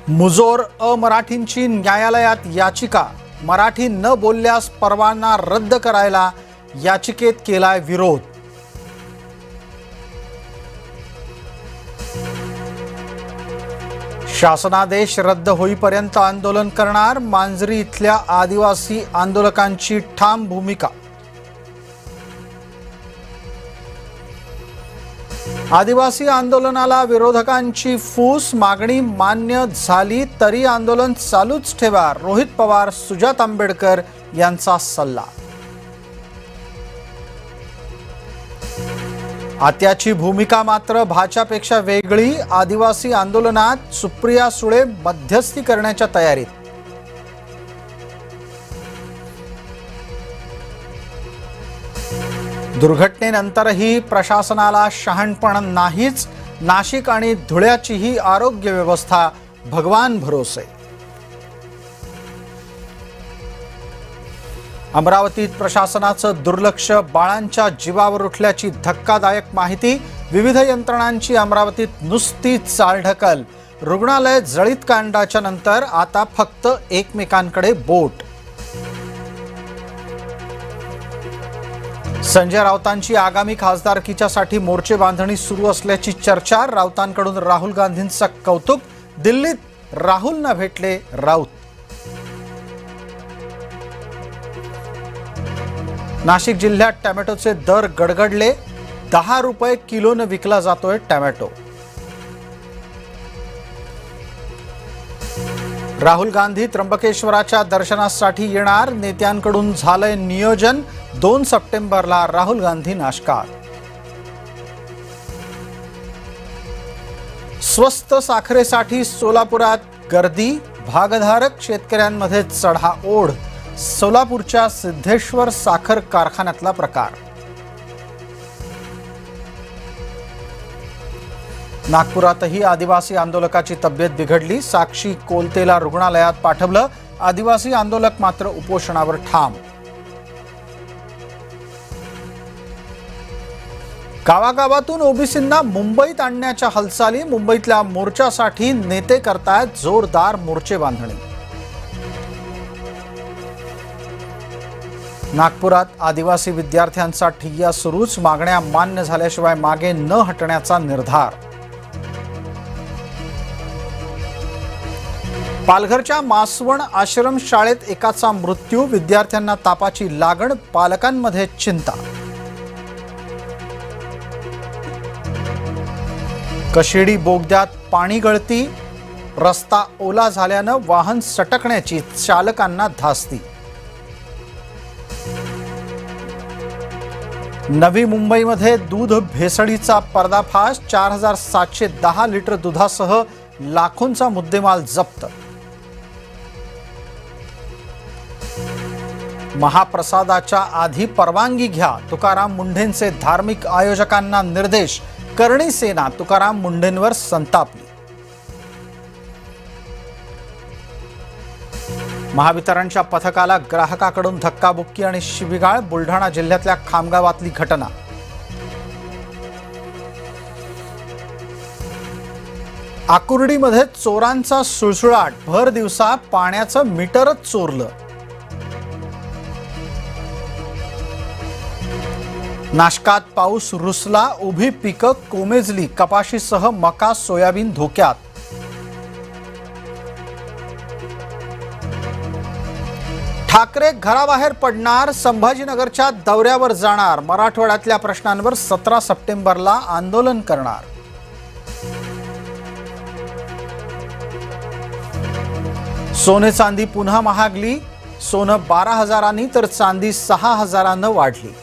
मुजोर अमराठींची न्यायालयात याचिका, मराठी न बोलल्यास परवाना रद्द करायला याचिकेत केलाय विरोध. शासनादेश रद्द होईपर्यंत आंदोलन करणार, मांजरी इथल्या आदिवासी आंदोलकांची ठाम भूमिका. आदिवासी आंदोलनाला विरोधकांची फूस, मागणी मान्य झाली तरी आंदोलन चालूच ठेवा, रोहित पवार सुजात आंबेडकर यांचा सल्ला. आत्याची भूमिका मात्र भाजपपेक्षा वेगळी, आदिवासी आंदोलनात सुप्रिया सुळे मध्यस्थी करण्याच्या तयारीत. दुर्घटनेनंतरही प्रशासनाला शहाणपण नाहीच, नाशिक आणि धुळ्याचीही आरोग्य व्यवस्था भगवान भरोसे. अमरावतीत प्रशासनाचं दुर्लक्ष, बाळांच्या जीवावर उठल्याची धक्कादायक माहिती, विविध यंत्रणांची अमरावतीत नुसती चालढकल. रुग्णालय जळीत कांडाच्या नंतर आता फक्त एकमेकांकडे बोट. संजय राऊतांची आगामी खासदारकीच्यासाठी मोर्चे बांधणी सुरू असल्याची चर्चा, राऊतांकडून राहुल गांधींचं कौतुक. दिल्लीत राहुलना भेटले राऊत. नाशिक जिल्ह्यात टोमॅटोचे दर गडगडले, 10 रुपये किलोने विकला जातोय टोमॅटो. राहुल गांधी त्र्यंबकेश्वराच्या दर्शनासाठी येणार, नेत्यांकडून झालंय नियोजन. 2 सप्टेंबरला राहुल गांधी नाशकात. स्वस्त साखरेसाठी सोलापुरात गर्दी, भागधारक शेतकऱ्यांमध्ये चढाओढ. सोलापूरच्या सिद्धेश्वर साखर कारखान्यातला प्रकार. नागपुरातही आदिवासी आंदोलकाची तब्येत बिघडली, साक्षी कोलतेला रुग्णालयात पाठवलं. आदिवासी आंदोलक मात्र उपोषणावर ठाम. गावागावातून ओबीसींना मुंबईत आणण्याच्या हालचाली, मुंबईतल्या मोर्चासाठी नेते करतायत जोरदार मोर्चे बांधणी. नागपुरात आदिवासी विद्यार्थ्यांचा ठिय्या सुरूच, मागण्या मान्य झाल्याशिवाय मागे न हटण्याचा निर्धार. पालघरच्या मासवण आश्रम शाळेत एकाचा मृत्यू, विद्यार्थ्यांना तापाची लागण, पालकांमध्ये चिंता. कशेडी बोगद्यात पाणी गळती, रस्ता ओला झाल्यानं वाहन सटकण्याची, चालकांना धास्ती. नवी मुंबईमध्ये दूध भेसळीचा पर्दाफाश, 4710 लिटर दुधासह लाखोंचा मुद्देमाल जप्त. महाप्रसादाच्या आधी परवानगी घ्या, तुकाराम मुंढेंचे धार्मिक आयोजकांना निर्देश. करणी सेना तुकाराम मुंढेंवर संतापली. महावितरणच्या पथकाला ग्राहकाकडून धक्काबुक्की आणि शिवीगाळ, बुलढाणा जिल्ह्यातल्या खामगावातली घटना. आकुर्डीमध्ये चोरांचा सुळसुळाट, भर दिवसा पाण्याचं मीटरच चोरलं. नाशकात पाऊस रुसला, उभी पिकं कोमेजली, कपाशीसह मका सोयाबीन धोक्यात. ठाकरे घराबाहेर पडणार, संभाजीनगरच्या दौऱ्यावर जाणार, मराठवाड्यातल्या प्रश्नांवर 17 सप्टेंबरला आंदोलन करणार. सोने चांदी पुन्हा महागली, सोनं 12,000 तर चांदी 6,000 वाढली.